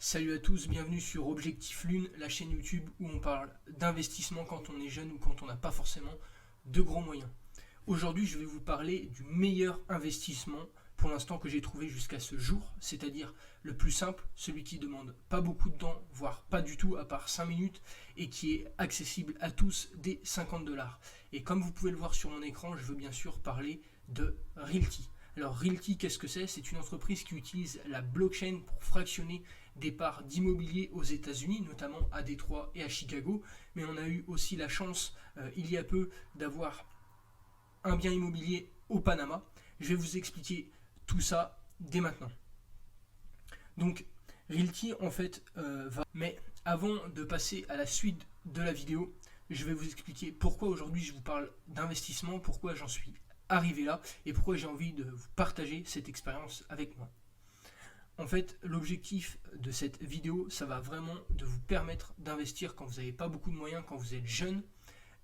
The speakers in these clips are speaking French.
Salut à tous, bienvenue sur Objectif Lune, la chaîne YouTube où on parle d'investissement quand on est jeune ou quand on n'a pas forcément de gros moyens. Aujourd'hui, je vais vous parler du meilleur investissement pour l'instant que j'ai trouvé jusqu'à ce jour, c'est-à-dire le plus simple, celui qui demande pas beaucoup de temps, voire pas du tout à part 5 minutes et qui est accessible à tous dès 50 $. Et comme vous pouvez le voir sur mon écran, je veux bien sûr parler de Realty. Alors Realty, qu'est-ce que c'est? C'est une entreprise qui utilise la blockchain pour fractionner des parts d'immobilier aux États-Unis, notamment à Détroit et à Chicago. Mais on a eu aussi la chance, il y a peu, d'avoir un bien immobilier au Panama. Je vais vous expliquer tout ça dès maintenant. Donc Realty en fait va... Mais avant de passer à la suite de la vidéo, je vais vous expliquer pourquoi aujourd'hui je vous parle d'investissement, pourquoi j'en suis arrivé là et pourquoi j'ai envie de vous partager cette expérience avec moi. En fait, l'objectif de cette vidéo, ça va vraiment de vous permettre d'investir quand vous n'avez pas beaucoup de moyens, quand vous êtes jeune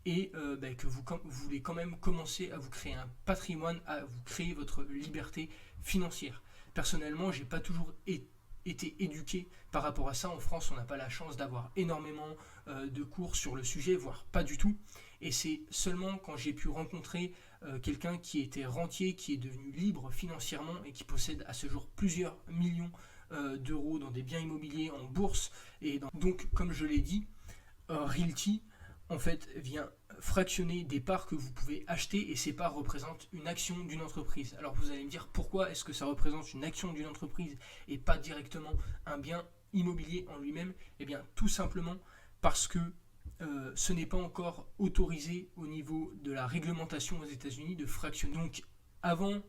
et que vous voulez quand même commencer à vous créer un patrimoine, à vous créer votre liberté financière. Personnellement, j'ai pas toujours été éduqué par rapport à ça. En France, on n'a pas la chance d'avoir énormément de cours sur le sujet, voire pas du tout. Et c'est seulement quand j'ai pu rencontrer quelqu'un qui était rentier, qui est devenu libre financièrement et qui possède à ce jour plusieurs millions d'euros dans des biens immobiliers en bourse. Et donc, comme je l'ai dit, Realty en fait vient fractionner des parts que vous pouvez acheter et ces parts représentent une action d'une entreprise. Alors vous allez me dire pourquoi est-ce que ça représente une action d'une entreprise et pas directement un bien immobilier en lui-même? Eh bien tout simplement parce que ce n'est pas encore autorisé au niveau de la réglementation aux États-Unis de fractionner. Donc avant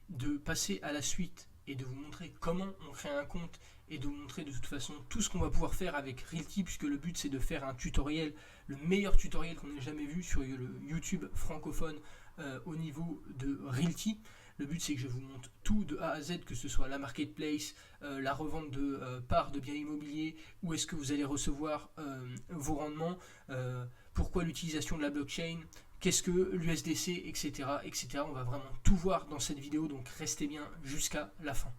de passer à la suite et de vous montrer comment on crée un compte et de vous montrer de toute façon tout ce qu'on va pouvoir faire avec Realty, puisque le but c'est de faire un tutoriel, le meilleur tutoriel qu'on ait jamais vu sur le YouTube francophone au niveau de Realty. Le but c'est que je vous montre tout de A à Z, que ce soit la marketplace, la revente de parts de biens immobiliers, où est-ce que vous allez recevoir vos rendements, pourquoi l'utilisation de la blockchain, qu'est-ce que l'USDC, etc., etc. On va vraiment tout voir dans cette vidéo, donc restez bien jusqu'à la fin.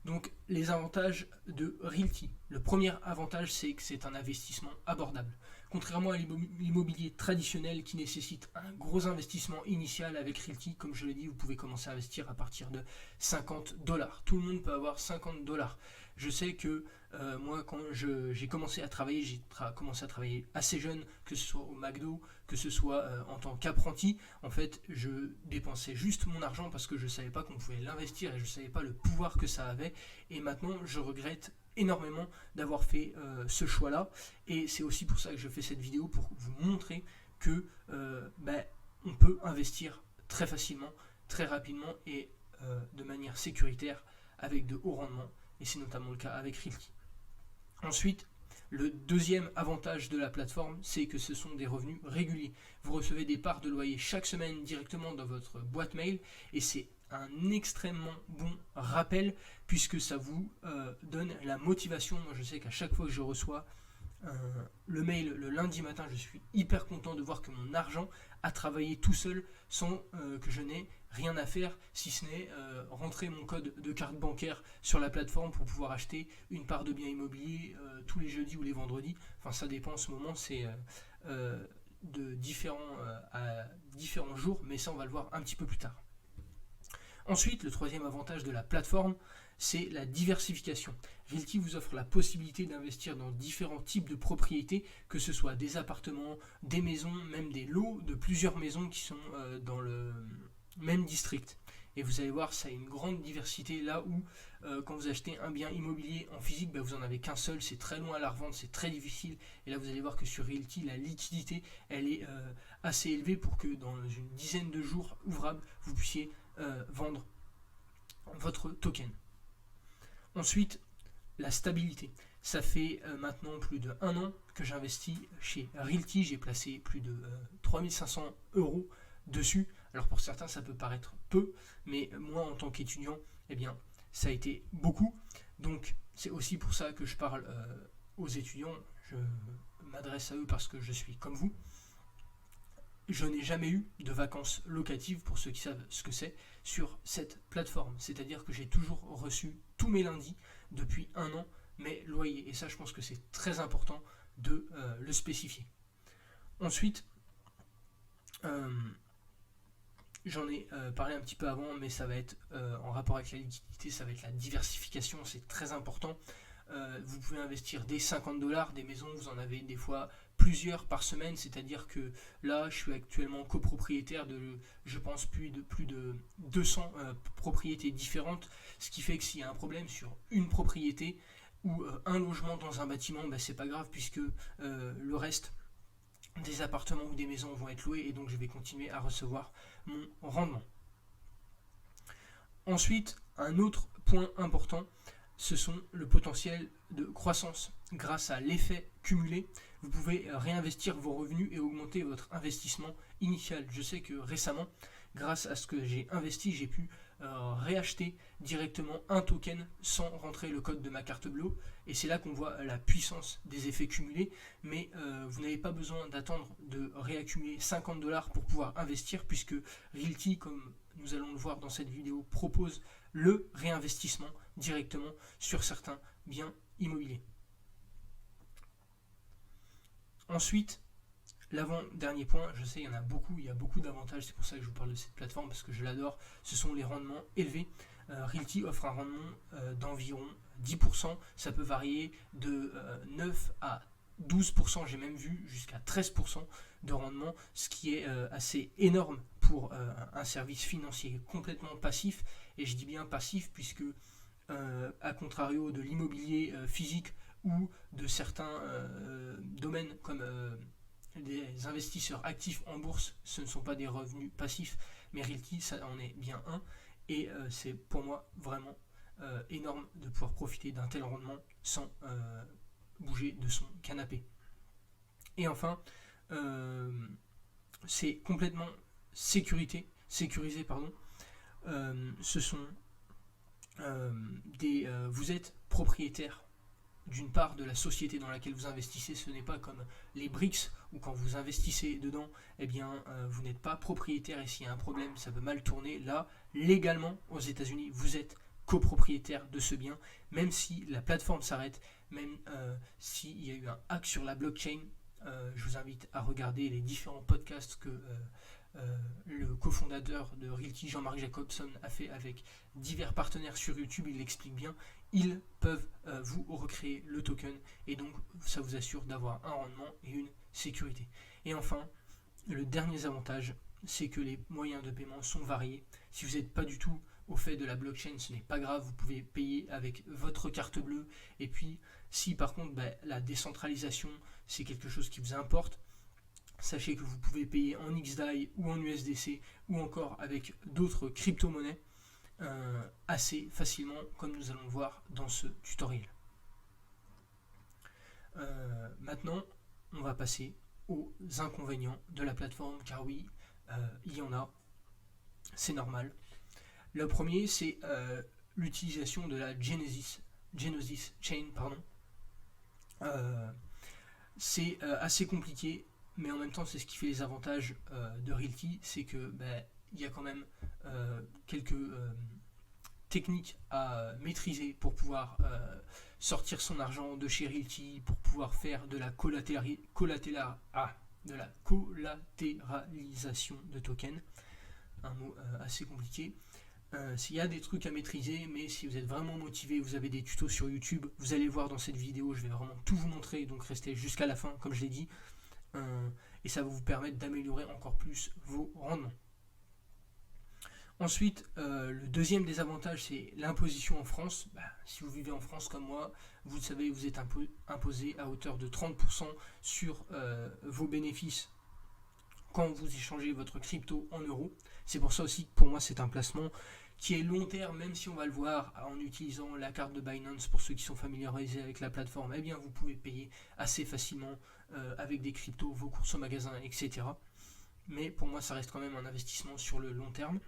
Donc les avantages de Realty. Le premier avantage, c'est que c'est un investissement abordable. Contrairement à l'immobilier traditionnel qui nécessite un gros investissement initial, avec Realty, comme je l'ai dit, vous pouvez commencer à investir à partir de 50 $. Tout le monde peut avoir 50 $. Je sais que moi, quand j'ai commencé à travailler, commencé à travailler assez jeune, que ce soit au McDo, que ce soit en tant qu'apprenti. En fait, je dépensais juste mon argent parce que je ne savais pas qu'on pouvait l'investir et je ne savais pas le pouvoir que ça avait. Et maintenant, je regrette énormément d'avoir fait ce choix-là. Et c'est aussi pour ça que je fais cette vidéo, pour vous montrer que on peut investir très facilement, très rapidement et de manière sécuritaire avec de hauts rendements. Et c'est notamment le cas avec Realty. Ensuite, le deuxième avantage de la plateforme, c'est que ce sont des revenus réguliers. Vous recevez des parts de loyer chaque semaine directement dans votre boîte mail et c'est un extrêmement bon rappel puisque ça vous donne la motivation. Moi, je sais qu'à chaque fois que je reçois le mail le lundi matin, je suis hyper content de voir que mon argent a travaillé tout seul sans que je n'ai rien à faire, si ce n'est rentrer mon code de carte bancaire sur la plateforme pour pouvoir acheter une part de bien immobilier tous les jeudis ou les vendredis. Enfin, ça dépend en ce moment, c'est de différents à différents jours, mais ça on va le voir un petit peu plus tard. Ensuite, le troisième avantage de la plateforme, c'est la diversification. Realty vous offre la possibilité d'investir dans différents types de propriétés, que ce soit des appartements, des maisons, même des lots de plusieurs maisons qui sont dans le même district. Et vous allez voir, ça a une grande diversité là où quand vous achetez un bien immobilier en physique, vous n'en avez qu'un seul, c'est très loin à la revente, c'est très difficile. Et là vous allez voir que sur Realty, la liquidité, elle est assez élevée pour que dans une dizaine de jours ouvrables, vous puissiez vendre votre token. Ensuite, la stabilité. Ça fait maintenant plus de 1 an que j'investis chez Realty. J'ai placé plus de 3500 € dessus. Alors pour certains, ça peut paraître peu, mais moi, en tant qu'étudiant, eh bien, ça a été beaucoup. Donc, c'est aussi pour ça que je parle aux étudiants. Je m'adresse à eux parce que je suis comme vous. je n'ai jamais eu de vacances locatives, pour ceux qui savent ce que c'est, sur cette plateforme. C'est-à-dire que j'ai toujours reçu tous mes lundis depuis un an mes loyers. Et ça, je pense que c'est très important de le spécifier. Ensuite, j'en ai parlé un petit peu avant, mais ça va être en rapport avec la liquidité, ça va être la diversification, c'est très important. Vous pouvez investir dès $50, des maisons, vous en avez des fois plusieurs par semaine, c'est-à-dire que là, je suis actuellement copropriétaire de, je pense, plus de 200 propriétés différentes, ce qui fait que s'il y a un problème sur une propriété ou un logement dans un bâtiment, ben, c'est pas grave puisque le reste des appartements ou des maisons vont être loués et donc je vais continuer à recevoir mon rendement. Ensuite, un autre point important, ce sont le potentiel de croissance. Grâce à l'effet cumulé, vous pouvez réinvestir vos revenus et augmenter votre investissement initial. Je sais que récemment, grâce à ce que j'ai investi, j'ai pu réacheter directement un token sans rentrer le code de ma carte bleue. Et c'est là qu'on voit la puissance des effets cumulés. Mais vous n'avez pas besoin d'attendre de réaccumuler $50 pour pouvoir investir, puisque Realty, comme nous allons le voir dans cette vidéo, propose le réinvestissement directement sur certains biens immobiliers. Ensuite, l'avant-dernier point, je sais il y en a beaucoup, il y a beaucoup d'avantages, c'est pour ça que je vous parle de cette plateforme, parce que je l'adore, ce sont les rendements élevés. Realty offre un rendement d'environ 10%, ça peut varier de 9 à 12%, j'ai même vu jusqu'à 13% de rendement, ce qui est assez énorme pour un service financier complètement passif, et je dis bien passif puisque à contrario de l'immobilier physique ou de certains domaines comme des investisseurs actifs en bourse, ce ne sont pas des revenus passifs, mais Realty, ça en est bien un, et c'est pour moi vraiment énorme de pouvoir profiter d'un tel rendement sans bouger de son canapé. Et enfin, c'est complètement sécurisé, ce sont vous êtes propriétaire d'une part de la société dans laquelle vous investissez. Ce n'est pas comme les BRICS où quand vous investissez dedans, eh bien, vous n'êtes pas propriétaire et s'il y a un problème, ça peut mal tourner. Là, légalement, aux États-Unis, vous êtes copropriétaire de ce bien, même si la plateforme s'arrête, même s'il y a eu un hack sur la blockchain. Je vous invite à regarder les différents podcasts que le cofondateur de Realty, Jean-Marc Jacobson, a fait avec divers partenaires sur YouTube. Il l'explique bien. Ils peuvent vous recréer le token et donc ça vous assure d'avoir un rendement et une sécurité. Et enfin, le dernier avantage, c'est que les moyens de paiement sont variés. Si vous n'êtes pas du tout au fait de la blockchain, ce n'est pas grave, vous pouvez payer avec votre carte bleue. Et puis, si par contre la décentralisation, c'est quelque chose qui vous importe, sachez que vous pouvez payer en XDAI ou en USDC ou encore avec d'autres crypto-monnaies assez facilement, comme nous allons le voir dans ce tutoriel. Maintenant, on va passer aux inconvénients de la plateforme, car oui, il y en a, c'est normal. Le premier, c'est l'utilisation de la Genesis Chain, c'est assez compliqué, mais en même temps, c'est ce qui fait les avantages de Realty, c'est que il y a quand même quelques techniques à maîtriser pour pouvoir sortir son argent de chez Realty, pour pouvoir faire de la collatéralisation de tokens, un mot assez compliqué. S'il y a des trucs à maîtriser, mais si vous êtes vraiment motivé, vous avez des tutos sur YouTube, vous allez le voir dans cette vidéo, je vais vraiment tout vous montrer, donc restez jusqu'à la fin, comme je l'ai dit, et ça va vous permettre d'améliorer encore plus vos rendements. Ensuite, le deuxième désavantage, c'est l'imposition en France. Si vous vivez en France comme moi, vous le savez, vous êtes imposé à hauteur de 30% sur vos bénéfices quand vous échangez votre crypto en euros. C'est pour ça aussi que pour moi, c'est un placement qui est long terme, même si on va le voir en utilisant la carte de Binance. Pour ceux qui sont familiarisés avec la plateforme, eh bien, vous pouvez payer assez facilement avec des cryptos, vos courses au magasin, etc. Mais pour moi, ça reste quand même un investissement sur le long terme.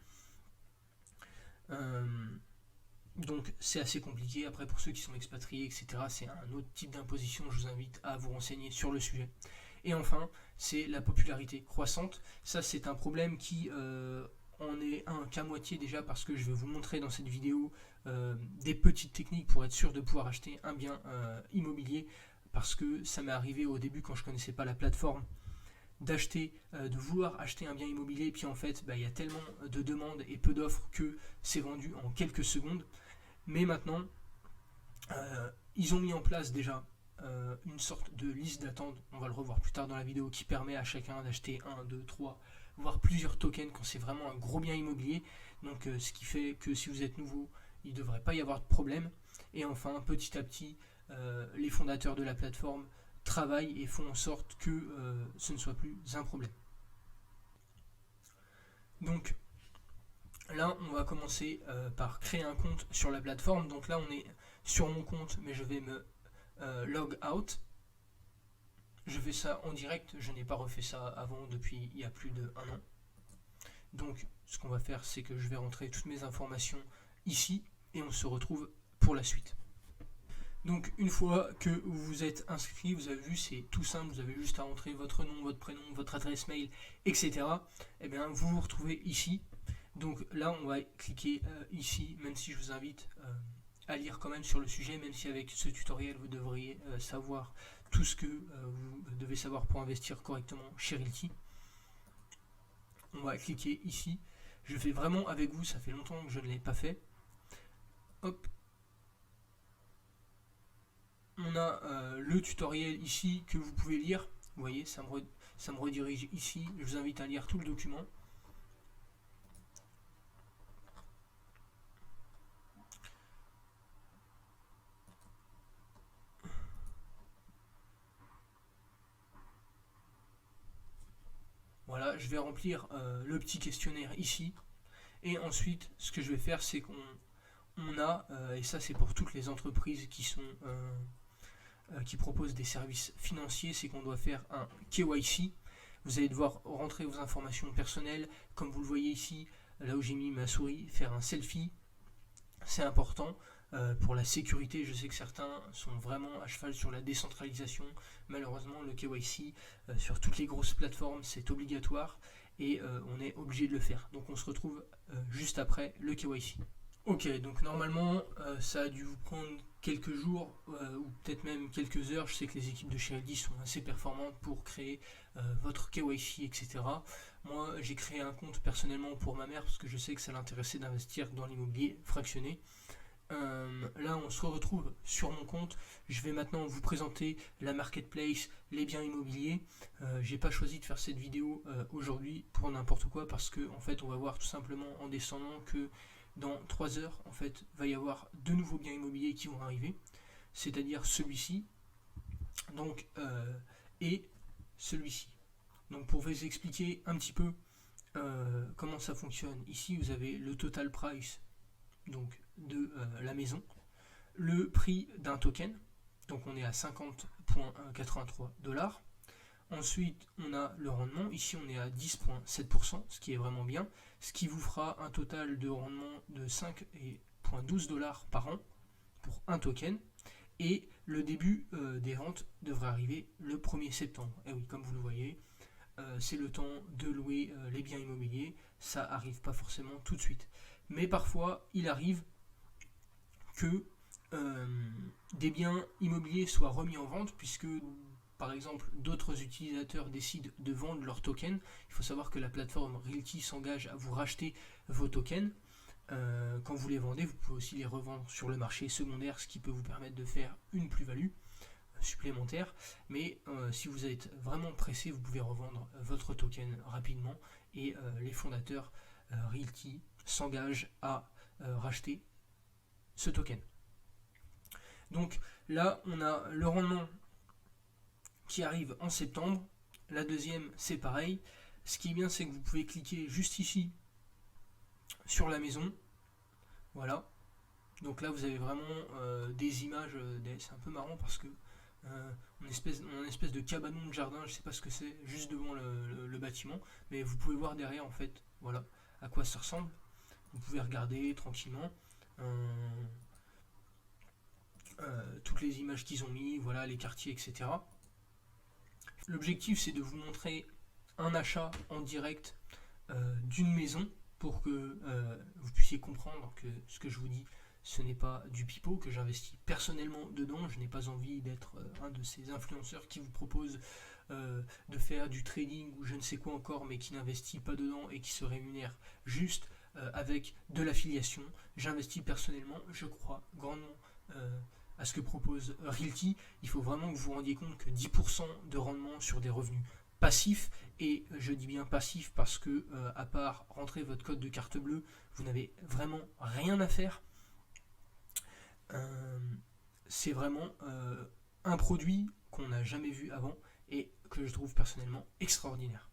Donc c'est assez compliqué. Après, pour ceux qui sont expatriés, etc., c'est un autre type d'imposition. Je vous invite à vous renseigner sur le sujet. Et enfin, c'est la popularité croissante. Ça, c'est un problème qui en est un qu'à moitié déjà, parce que je vais vous montrer dans cette vidéo des petites techniques pour être sûr de pouvoir acheter un bien immobilier, parce que ça m'est arrivé au début quand je connaissais pas la plateforme de vouloir acheter un bien immobilier, et puis en fait il y a tellement de demandes et peu d'offres que c'est vendu en quelques secondes. Mais maintenant ils ont mis en place déjà une sorte de liste d'attente, on va le revoir plus tard dans la vidéo, qui permet à chacun d'acheter 1, 2, 3 voire plusieurs tokens quand c'est vraiment un gros bien immobilier. Donc ce qui fait que si vous êtes nouveau, il ne devrait pas y avoir de problème. Et enfin, petit à petit, les fondateurs de la plateforme travaillent et font en sorte que ce ne soit plus un problème. Donc là, on va commencer par créer un compte sur la plateforme. Donc là, on est sur mon compte, mais je vais me log out. Je fais ça en direct, je n'ai pas refait ça avant depuis il y a plus d'1 an. Donc ce qu'on va faire, c'est que je vais rentrer toutes mes informations ici et on se retrouve pour la suite. Donc une fois que vous êtes inscrit, vous avez vu, c'est tout simple, vous avez juste à entrer votre nom, votre prénom, votre adresse mail, etc. Et bien vous vous retrouvez ici. Donc là on va cliquer ici, même si je vous invite à lire quand même sur le sujet, même si avec ce tutoriel vous devriez savoir tout ce que vous devez savoir pour investir correctement chez Realty. On va cliquer ici. Je fais vraiment avec vous, ça fait longtemps que je ne l'ai pas fait. Hop. On a le tutoriel ici que vous pouvez lire. Vous voyez, ça me redirige ici. Je vous invite à lire tout le document. Voilà, je vais remplir le petit questionnaire ici. Et ensuite, ce que je vais faire, c'est qu'on a, et ça c'est pour toutes les entreprises qui proposent des services financiers, c'est qu'on doit faire un KYC. Vous allez devoir rentrer vos informations personnelles, comme vous le voyez ici, là où j'ai mis ma souris, faire un selfie. C'est important pour la sécurité. Je sais que certains sont vraiment à cheval sur la décentralisation. Malheureusement, le KYC sur toutes les grosses plateformes, c'est obligatoire et on est obligé de le faire. Donc on se retrouve juste après le KYC. Ok, donc normalement ça a dû vous prendre quelques jours ou peut-être même quelques heures. Je sais que les équipes de chez Realty sont assez performantes pour créer votre KYC, etc. Moi j'ai créé un compte personnellement pour ma mère parce que je sais que ça l'intéressait d'investir dans l'immobilier fractionné. Là on se retrouve sur mon compte. Je vais maintenant vous présenter la marketplace, les biens immobiliers. J'ai pas choisi de faire cette vidéo aujourd'hui pour n'importe quoi, parce que en fait on va voir tout simplement en descendant que dans 3 heures en fait va y avoir 2 nouveaux biens immobiliers qui vont arriver, c'est-à-dire celui-ci donc et celui-ci. Donc pour vous expliquer un petit peu comment ça fonctionne, ici vous avez le total price donc de la maison, le prix d'un token, donc on est à 50,83 $. Ensuite, on a le rendement. Ici, on est à 10,7%, ce qui est vraiment bien. Ce qui vous fera un total de rendement de 5,12 $ par an pour un token. Et le début des ventes devrait arriver le 1er septembre. Et oui, comme vous le voyez, c'est le temps de louer les biens immobiliers. Ça n'arrive pas forcément tout de suite. Mais parfois, il arrive que des biens immobiliers soient remis en vente, puisque par exemple d'autres utilisateurs décident de vendre leurs tokens. Il faut savoir que la plateforme Realty s'engage à vous racheter vos tokens. Quand vous les vendez, vous pouvez aussi les revendre sur le marché secondaire, ce qui peut vous permettre de faire une plus-value supplémentaire. Mais si vous êtes vraiment pressé, vous pouvez revendre votre token rapidement, et les fondateurs Realty s'engagent à racheter ce token. Donc là on a le rendement qui arrive en septembre. La deuxième, c'est pareil. Ce qui est bien, c'est que vous pouvez cliquer juste ici sur la maison. Voilà. Donc là, vous avez vraiment des images. C'est un peu marrant parce que une espèce de cabanon de jardin, je sais pas ce que c'est, juste devant le bâtiment. Mais vous pouvez voir derrière, en fait, voilà, à quoi ça ressemble. Vous pouvez regarder tranquillement. Toutes les images qu'ils ont mis, voilà, les quartiers, etc. L'objectif, c'est de vous montrer un achat en direct d'une maison pour que vous puissiez comprendre que ce que je vous dis, ce n'est pas du pipeau, que j'investis personnellement dedans. Je n'ai pas envie d'être un de ces influenceurs qui vous proposent de faire du trading ou je ne sais quoi encore, mais qui n'investit pas dedans et qui se rémunère juste avec de l'affiliation. J'investis personnellement, je crois grandement à ce que propose Realty. Il faut vraiment que vous vous rendiez compte que 10% de rendement sur des revenus passifs, et je dis bien passif parce que à part rentrer votre code de carte bleue, vous n'avez vraiment rien à faire. C'est vraiment un produit qu'on n'a jamais vu avant et que je trouve personnellement extraordinaire.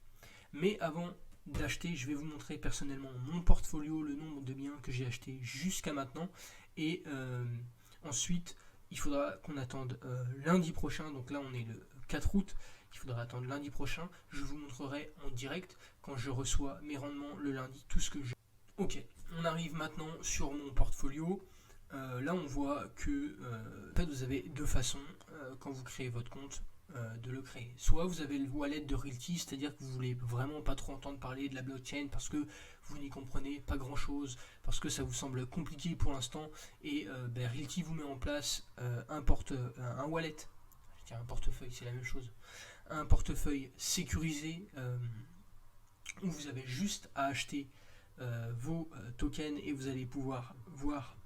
Mais avant d'acheter, je vais vous montrer personnellement mon portfolio, le nombre de biens que j'ai achetés jusqu'à maintenant, et ensuite il faudra qu'on attende lundi prochain. Donc là on est le 4 août, il faudra attendre lundi prochain. Je vous montrerai en direct quand je reçois mes rendements le lundi, tout ce que j'ai. Ok, on arrive maintenant sur mon portfolio. Là on voit que en fait, vous avez deux façons quand vous créez votre compte de le créer. Soit vous avez le wallet de Realty, c'est-à-dire que vous voulez vraiment pas trop entendre parler de la blockchain parce que vous n'y comprenez pas grand chose, parce que ça vous semble compliqué pour l'instant, et Realty vous met en place un wallet, je dirais un portefeuille, c'est la même chose, un portefeuille sécurisé où vous avez juste à acheter vos tokens et vous allez pouvoir voir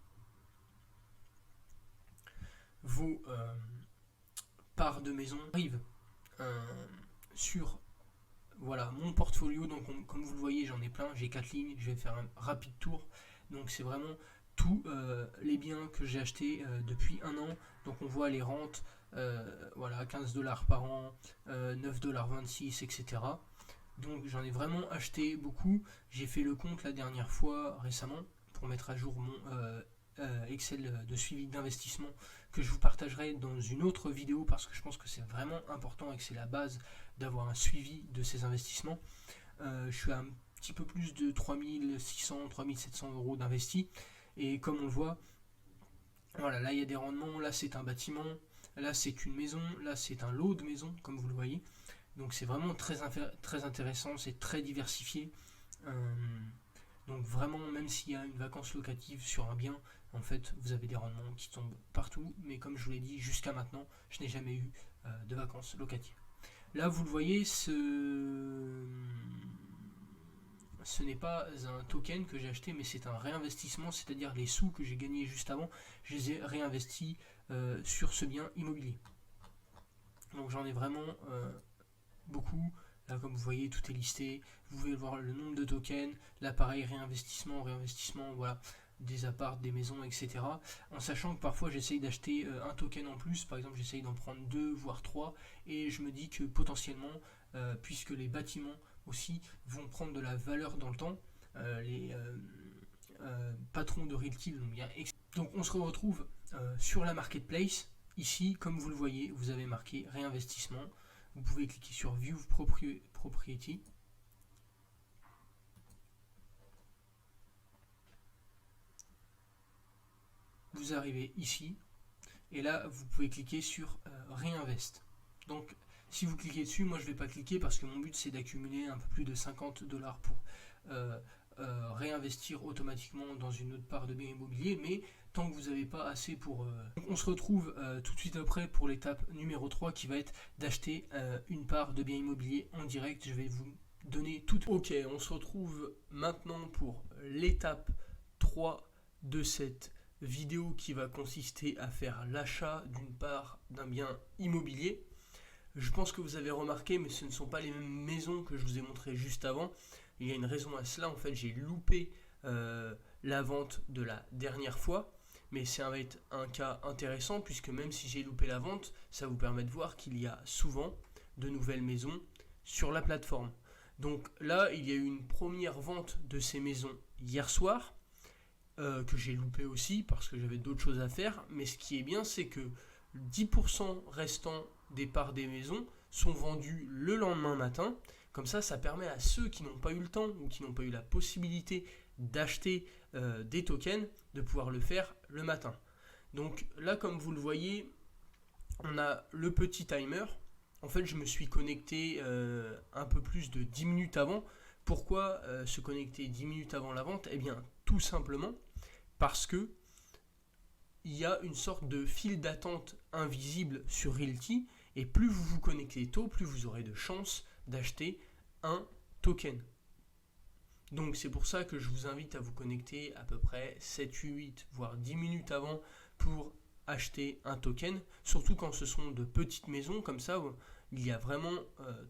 vos parts de maison arrivent sur voilà mon portfolio. Donc comme vous le voyez, j'en ai plein, j'ai 4 lignes, je vais faire un rapide tour. Donc c'est vraiment tous les biens que j'ai achetés depuis un an. Donc on voit les rentes, voilà, $15 par an, $9,26, etc. Donc j'en ai vraiment acheté beaucoup. J'ai fait le compte la dernière fois récemment pour mettre à jour mon Excel de suivi d'investissement que je vous partagerai dans une autre vidéo parce que je pense que c'est vraiment important et que c'est la base d'avoir un suivi de ces investissements. Je suis à un petit peu plus de 3600, 3700 euros d'investis, et comme on le voit, voilà, là il y a des rendements, là c'est un bâtiment, là c'est une maison, là c'est un lot de maisons comme vous le voyez. Donc c'est vraiment très intéressant, c'est très diversifié. Donc vraiment, même s'il y a une vacance locative sur un bien, en fait, vous avez des rendements qui tombent partout. Mais comme je vous l'ai dit, jusqu'à maintenant, je n'ai jamais eu de vacances locatives. Là, vous le voyez, ce n'est pas un token que j'ai acheté, mais c'est un réinvestissement, c'est-à-dire les sous que j'ai gagnés juste avant, je les ai réinvestis sur ce bien immobilier. Donc j'en ai vraiment beaucoup. Là, comme vous voyez, tout est listé. Vous pouvez voir le nombre de tokens, l'appareil réinvestissement, voilà, des apparts, des maisons, etc. En sachant que parfois j'essaye d'acheter un token en plus. Par exemple, j'essaye d'en prendre 2, voire 3. Et je me dis que potentiellement, puisque les bâtiments aussi vont prendre de la valeur dans le temps, les patrons de Realty l'ont bien expliqué. Donc on se retrouve sur la marketplace. Ici, comme vous le voyez, vous avez marqué réinvestissement. Vous pouvez cliquer sur View Property. Vous arrivez ici. Et là, vous pouvez cliquer sur Réinvest. Donc, si vous cliquez dessus, moi je ne vais pas cliquer parce que mon but c'est d'accumuler un peu plus de $50 pour réinvestir automatiquement dans une autre part de bien immobilier. Mais tant que vous n'avez pas assez pour... On se retrouve tout de suite après pour l'étape numéro 3 qui va être d'acheter une part de bien immobilier en direct. Je vais vous donner tout. Ok, on se retrouve maintenant pour l'étape 3 de cette vidéo qui va consister à faire l'achat d'une part d'un bien immobilier. Je pense que vous avez remarqué, mais ce ne sont pas les mêmes maisons que je vous ai montré juste avant. Il y a une raison à cela. En fait, j'ai loupé la vente de la dernière fois. Mais ça va être un cas intéressant puisque même si j'ai loupé la vente, ça vous permet de voir qu'il y a souvent de nouvelles maisons sur la plateforme. Donc là, il y a eu une première vente de ces maisons hier soir que j'ai loupé aussi parce que j'avais d'autres choses à faire. Mais ce qui est bien, c'est que 10% restant des parts des maisons sont vendus le lendemain matin. Comme ça permet à ceux qui n'ont pas eu le temps ou qui n'ont pas eu la possibilité d'acheter des tokens de pouvoir le faire le matin. Donc là, comme vous le voyez, on a le petit timer en fait, je me suis connecté un peu plus de 10 minutes avant. Pourquoi se connecter 10 minutes avant la vente? Eh bien, tout simplement parce que il y a une sorte de file d'attente invisible sur Realty, et plus vous vous connectez tôt, plus vous aurez de chances d'acheter un token. Donc c'est pour ça que je vous invite à vous connecter à peu près 7, 8, voire 10 minutes avant pour acheter un token, surtout quand ce sont de petites maisons comme ça, où il y a vraiment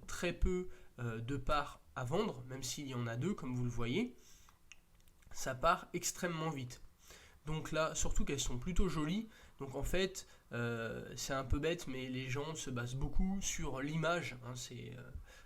très peu de parts à vendre, même s'il y en a deux comme vous le voyez, ça part extrêmement vite. Donc là, surtout qu'elles sont plutôt jolies. Donc en fait, c'est un peu bête, mais les gens se basent beaucoup sur l'image. Hein,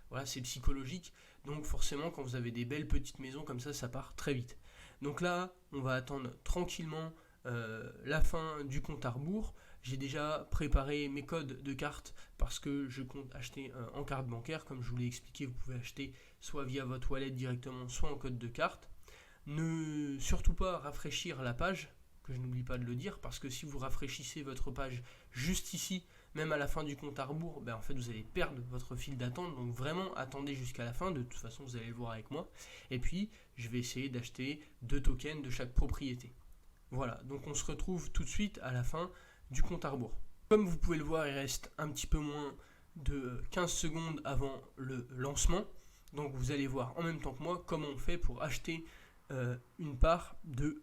voilà, c'est psychologique. Donc forcément, quand vous avez des belles petites maisons comme ça part très vite. Donc là, on va attendre tranquillement la fin du compte à rebours. J'ai déjà préparé mes codes de carte parce que je compte acheter en carte bancaire. Comme je vous l'ai expliqué, vous pouvez acheter soit via votre wallet directement, soit en code de carte. Ne surtout pas rafraîchir la page, que je n'oublie pas de le dire, parce que si vous rafraîchissez votre page juste ici, même à la fin du compte à rebours, en fait vous allez perdre votre file d'attente. Donc vraiment attendez jusqu'à la fin, de toute façon vous allez le voir avec moi. Et puis je vais essayer d'acheter 2 tokens de chaque propriété. Voilà, donc on se retrouve tout de suite à la fin du compte à rebours. Comme vous pouvez le voir, il reste un petit peu moins de 15 secondes avant le lancement. Donc vous allez voir en même temps que moi comment on fait pour acheter une part de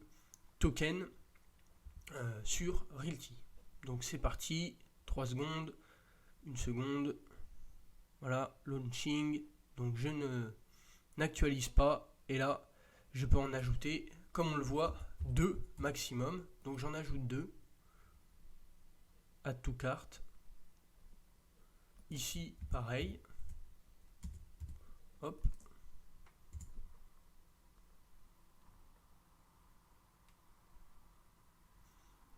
token sur Realty. Donc c'est parti, 3 secondes, 1 seconde, voilà, launching. Donc je n'actualise pas, et là je peux en ajouter, comme on le voit, 2 maximum. Donc j'en ajoute 2. Add to cart. Ici pareil. Hop.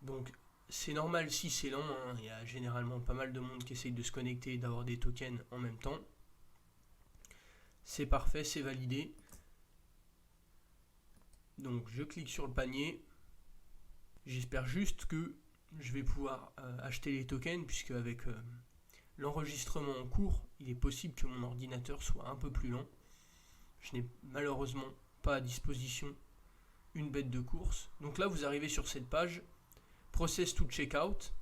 Donc c'est normal si c'est lent, hein. Il y a généralement pas mal de monde qui essaye de se connecter et d'avoir des tokens en même temps. C'est parfait, c'est validé. Donc je clique sur le panier. J'espère juste que je vais pouvoir acheter les tokens, puisque avec l'enregistrement en cours, il est possible que mon ordinateur soit un peu plus lent. Je n'ai malheureusement pas à disposition une bête de course. Donc là vous arrivez sur cette page, Process to Checkout,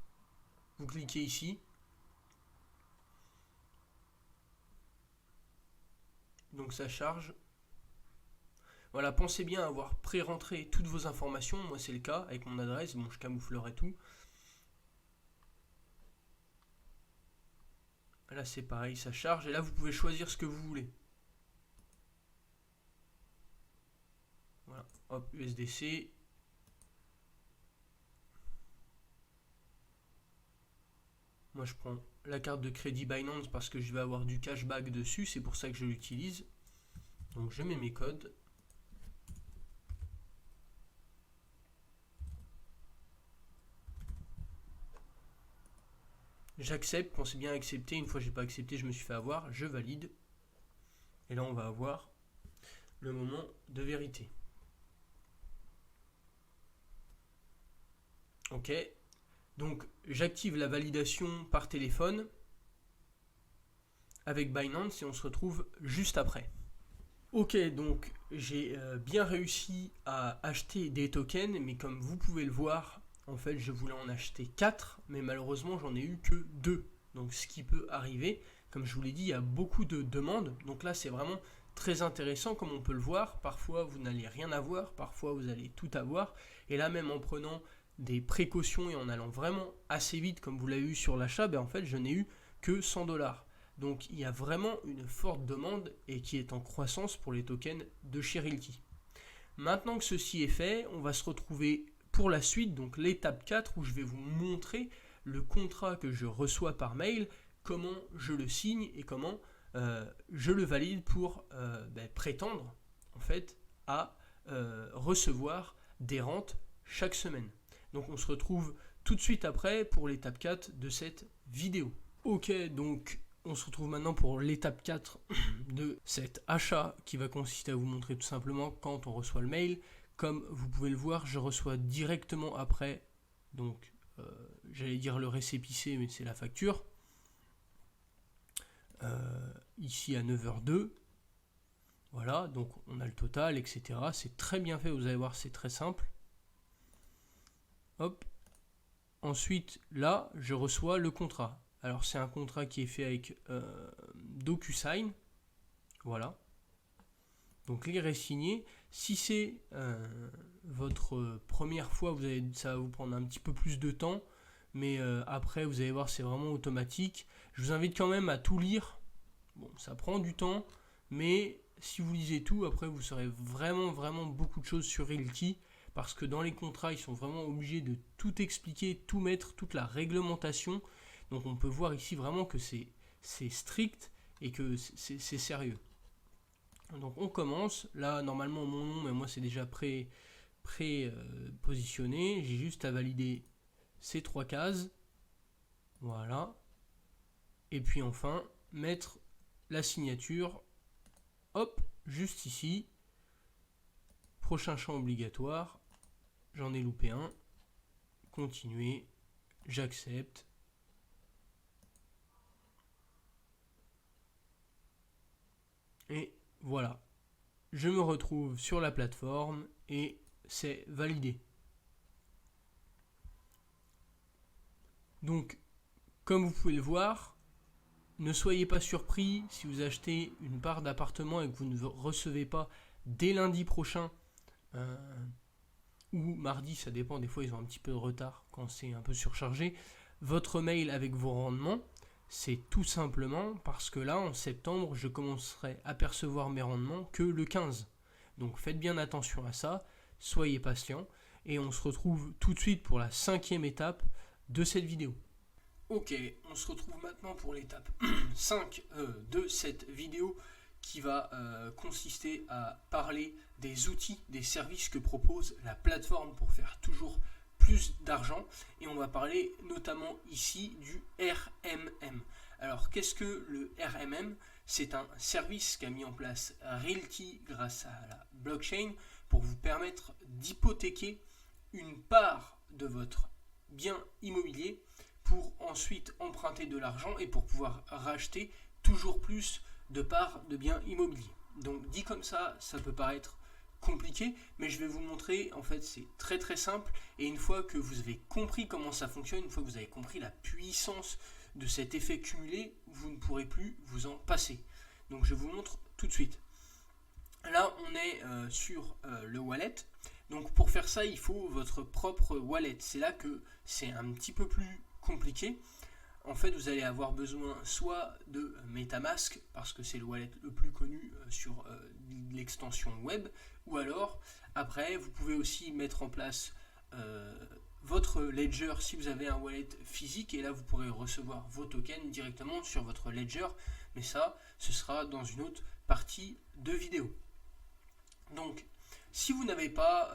vous cliquez ici. Donc ça charge. Voilà, pensez bien à avoir pré-rentré toutes vos informations. Moi c'est le cas avec mon adresse, bon je camouflerai tout. Là c'est pareil, ça charge, et là vous pouvez choisir ce que vous voulez. Voilà, hop, USDC. Moi je prends la carte de crédit Binance parce que je vais avoir du cashback dessus, c'est pour ça que je l'utilise. Donc je mets mes codes. J'accepte, pensez bien à accepter. Une fois que j'ai pas accepté, je me suis fait avoir, je valide. Et là on va avoir le moment de vérité. Ok, donc j'active la validation par téléphone avec Binance et on se retrouve juste après. Ok, donc j'ai bien réussi à acheter des tokens, mais comme vous pouvez le voir, en fait je voulais en acheter 4, mais malheureusement j'en ai eu que 2. Donc ce qui peut arriver, comme je vous l'ai dit, il y a beaucoup de demandes. Donc là c'est vraiment très intéressant comme on peut le voir. Parfois vous n'allez rien avoir, parfois vous allez tout avoir. Et là même en prenant des précautions et en allant vraiment assez vite comme vous l'avez eu sur l'achat, en fait je n'ai eu que 100$. Donc il y a vraiment une forte demande et qui est en croissance pour les tokens de chez Realty. Maintenant que ceci est fait, on va se retrouver pour la suite, donc l'étape 4 où je vais vous montrer le contrat que je reçois par mail, comment je le signe et comment je le valide pour prétendre en fait à recevoir des rentes chaque semaine. Donc on se retrouve tout de suite après pour l'étape 4 de cette vidéo. Ok, donc on se retrouve maintenant pour l'étape 4 de cet achat qui va consister à vous montrer tout simplement quand on reçoit le mail. Comme vous pouvez le voir, je reçois directement après, donc j'allais dire le récépissé, mais c'est la facture. ici à 9h02. Voilà, donc on a le total, etc. C'est très bien fait, vous allez voir, c'est très simple. Hop. Ensuite, là, je reçois le contrat. Alors, c'est un contrat qui est fait avec DocuSign. Voilà. Donc, lire et signer. Si c'est votre première fois, ça va vous prendre un petit peu plus de temps. Mais après, vous allez voir, c'est vraiment automatique. Je vous invite quand même à tout lire. Bon, ça prend du temps, mais si vous lisez tout, après, vous saurez vraiment beaucoup de choses sur Realty. Parce que dans les contrats, ils sont vraiment obligés de tout expliquer, tout mettre, toute la réglementation. Donc on peut voir ici vraiment que c'est strict et que c'est sérieux. Donc on commence. Là, normalement, mon nom, mais moi, c'est déjà positionné. J'ai juste à valider ces 3 cases. Voilà. Et puis enfin, mettre la signature. Hop, juste ici. Prochain champ obligatoire. J'en ai loupé un. Continuer. J'accepte. Et voilà. Je me retrouve sur la plateforme et c'est validé. Donc, comme vous pouvez le voir, ne soyez pas surpris si vous achetez une part d'appartement et que vous ne recevez pas dès lundi prochain ou mardi, ça dépend, des fois ils ont un petit peu de retard quand c'est un peu surchargé, votre mail avec vos rendements. C'est tout simplement parce que là, en septembre, je commencerai à percevoir mes rendements que le 15. Donc faites bien attention à ça, soyez patient, et on se retrouve tout de suite pour la 5e étape de cette vidéo. Ok, on se retrouve maintenant pour l'étape 5 de cette vidéo qui va consister à parler des outils, des services que propose la plateforme pour faire toujours plus d'argent, et on va parler notamment ici du RMM. Alors qu'est-ce que le RMM? C'est un service qu'a mis en place Realty grâce à la blockchain pour vous permettre d'hypothéquer une part de votre bien immobilier pour ensuite emprunter de l'argent et pour pouvoir racheter toujours plus de parts de biens immobiliers. Donc dit comme ça peut paraître compliqué, mais je vais vous montrer, en fait c'est très simple, et une fois que vous avez compris comment ça fonctionne, une fois que vous avez compris la puissance de cet effet cumulé, vous ne pourrez plus vous en passer. Donc je vous montre tout de suite. Là on est sur le wallet, donc pour faire ça il faut votre propre wallet. C'est là que c'est un petit peu plus compliqué. En fait, vous allez avoir besoin soit de MetaMask, parce que c'est le wallet le plus connu sur l'extension web, ou alors, après, vous pouvez aussi mettre en place votre ledger si vous avez un wallet physique, et là, vous pourrez recevoir vos tokens directement sur votre ledger, mais ça, ce sera dans une autre partie de vidéo. Donc, si vous n'avez pas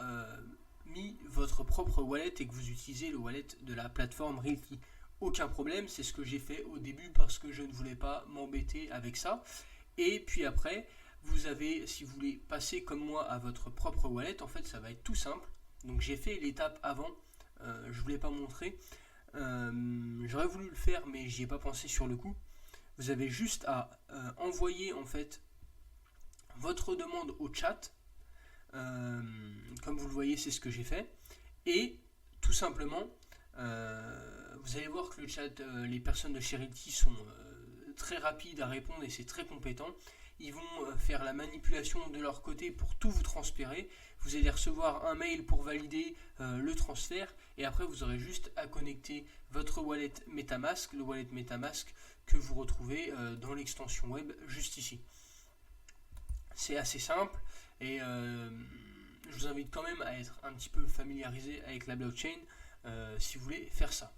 mis votre propre wallet et que vous utilisez le wallet de la plateforme Realty, aucun problème, c'est ce que j'ai fait au début parce que je ne voulais pas m'embêter avec ça. Et puis après, vous avez, si vous voulez passer comme moi à votre propre wallet, en fait ça va être tout simple. Donc j'ai fait l'étape avant, je ne voulais pas montrer. J'aurais voulu le faire mais j'y ai pas pensé sur le coup. Vous avez juste à envoyer en fait votre demande au chat. Comme vous le voyez, c'est ce que j'ai fait. Et tout simplement, vous allez voir que le chat, les personnes de chez Realty sont très rapides à répondre et c'est très compétent. Ils vont faire la manipulation de leur côté pour tout vous transférer. Vous allez recevoir un mail pour valider le transfert, et après vous aurez juste à connecter votre wallet MetaMask, le wallet MetaMask que vous retrouvez dans l'extension web juste ici. C'est assez simple, et je vous invite quand même à être un petit peu familiarisé avec la blockchain si vous voulez faire ça.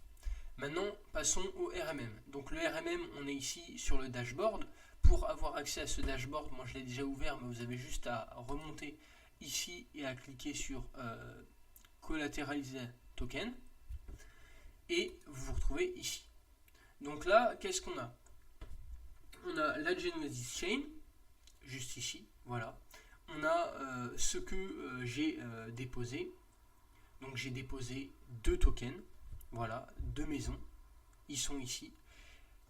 Maintenant, passons au RMM. Donc le RMM, on est ici sur le dashboard. Pour avoir accès à ce dashboard, moi je l'ai déjà ouvert, mais vous avez juste à remonter ici et à cliquer sur collatéraliser token, et vous vous retrouvez ici. Donc là, qu'est-ce qu'on a? On a la Genesis Chain, juste ici, voilà. On a ce que j'ai déposé. Donc j'ai déposé 2 tokens, voilà, 2 maisons, ils sont ici.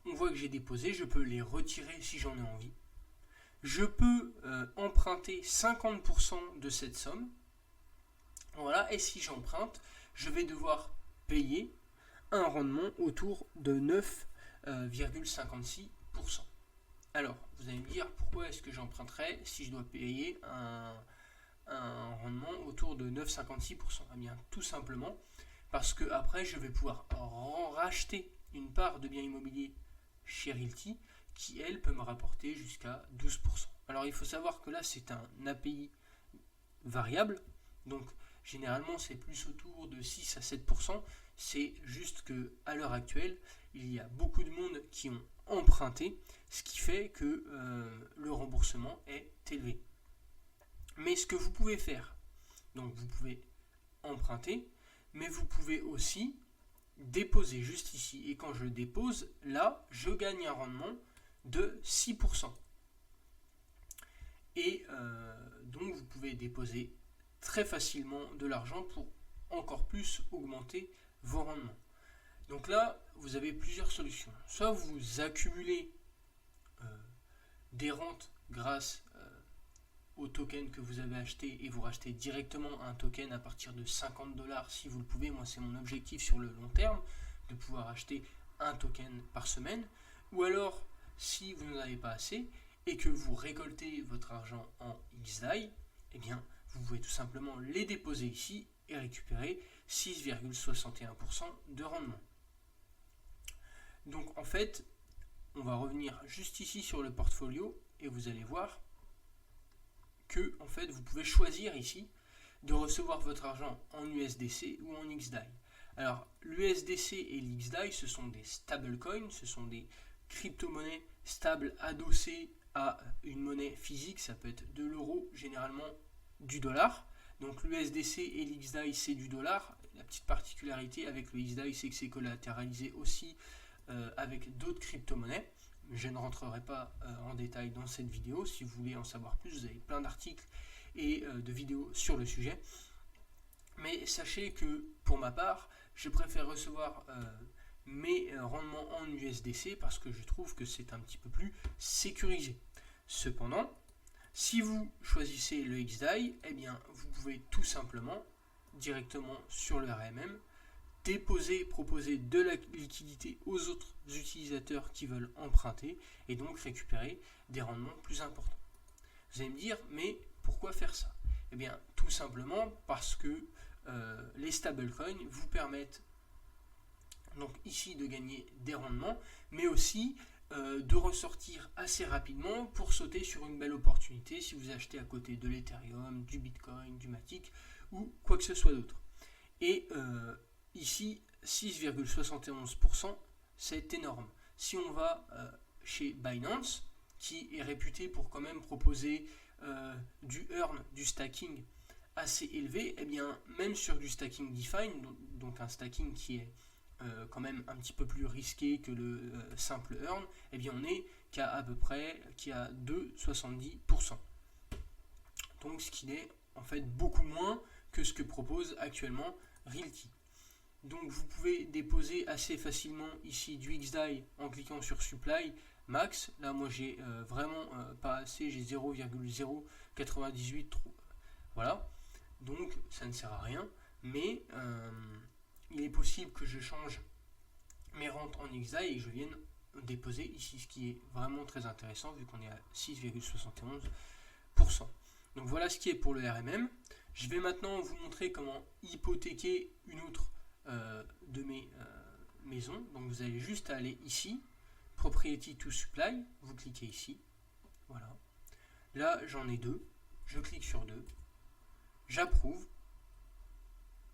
on voit que j'ai déposé, je peux les retirer si j'en ai envie. Je peux emprunter 50% de cette somme. Voilà, et si j'emprunte, je vais devoir payer un rendement autour de 9,56%. Alors, vous allez me dire, pourquoi est-ce que j'emprunterais si je dois payer un rendement autour de 9,56%? Eh bien, tout simplement parce que après, je vais pouvoir racheter une part de biens immobiliers chez Realty qui, elle, peut me rapporter jusqu'à 12%. Alors, il faut savoir que là, c'est un API variable, donc généralement, c'est plus autour de 6 à 7%. C'est juste que à l'heure actuelle, il y a beaucoup de monde qui ont emprunté, ce qui fait que le remboursement est élevé. Mais ce que vous pouvez faire, donc vous pouvez emprunter, mais vous pouvez aussi déposer juste ici. Et quand je dépose, là, je gagne un rendement de 6%. Et donc vous pouvez déposer très facilement de l'argent pour encore plus augmenter vos rendements. Donc là, vous avez plusieurs solutions. Soit vous accumulez des rentes grâce au token que vous avez acheté et vous rachetez directement un token à partir de 50$ si vous le pouvez. Moi, c'est mon objectif sur le long terme, de pouvoir acheter un token par semaine. Ou alors, si vous n'en avez pas assez et que vous récoltez votre argent en XDAI, eh bien, vous pouvez tout simplement les déposer ici et récupérer 6,61% de rendement. Donc en fait, on va revenir juste ici sur le portfolio et vous allez voir que en fait, vous pouvez choisir ici de recevoir votre argent en USDC ou en XDAI. Alors l'USDC et l'XDAI, ce sont des stablecoins, ce sont des crypto-monnaies stables adossées à une monnaie physique, ça peut être de l'euro, généralement du dollar. Donc l'USDC et l'XDAI, c'est du dollar. La petite particularité avec le XDAI, c'est que c'est collatéralisé aussi avec d'autres crypto-monnaies. Je ne rentrerai pas en détail dans cette vidéo. Si vous voulez en savoir plus, vous avez plein d'articles et de vidéos sur le sujet. Mais sachez que pour ma part, je préfère recevoir mes rendements en USDC parce que je trouve que c'est un petit peu plus sécurisé. Cependant, si vous choisissez le XDAI, eh bien, vous pouvez tout simplement, directement sur le RMM, proposer de la liquidité aux autres utilisateurs qui veulent emprunter et donc récupérer des rendements plus importants. Vous allez me dire, mais pourquoi faire ça? Eh bien, tout simplement parce que les stablecoins vous permettent donc ici de gagner des rendements, mais aussi de ressortir assez rapidement pour sauter sur une belle opportunité si vous achetez à côté de l'Ethereum, du Bitcoin, du Matic ou quoi que ce soit d'autre. Et ici, 6,71%, c'est énorme. Si on va chez Binance, qui est réputé pour quand même proposer du earn, du stacking assez élevé, eh bien, même sur du stacking DeFi, donc un stacking qui est quand même un petit peu plus risqué que le simple earn, eh bien, on est qu'à peu près 2,70%. Donc, ce qui est en fait beaucoup moins que ce que propose actuellement Realty. Donc vous pouvez déposer assez facilement ici du XDAI en cliquant sur Supply Max. Là moi j'ai vraiment pas assez, j'ai 0,098. Voilà. Donc ça ne sert à rien. Mais il est possible que je change mes rentes en XDAI et que je vienne déposer ici, ce qui est vraiment très intéressant vu qu'on est à 6,71%. Donc voilà ce qui est pour le RMM. Je vais maintenant vous montrer comment hypothéquer une autre de mes maisons. Donc vous allez juste aller ici, Propriety to Supply, vous cliquez ici, voilà. Là j'en ai deux, je clique sur deux, j'approuve.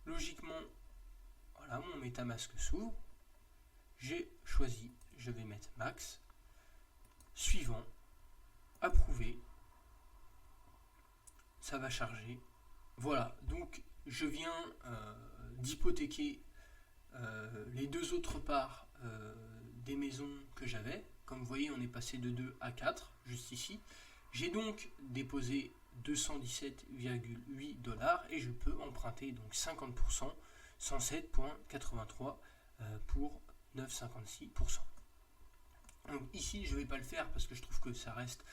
Logiquement, voilà, mon MetaMask s'ouvre. J'ai choisi, je vais mettre max, suivant, approuvé, ça va charger. Voilà, donc je viens d'hypothéquer les deux autres parts des maisons que j'avais. Comme vous voyez, on est passé de 2 à 4, juste ici. J'ai donc déposé 217,8$ et je peux emprunter donc 50%, 107,83 pour 9,56%. Donc ici, je ne vais pas le faire parce que je trouve que ça reste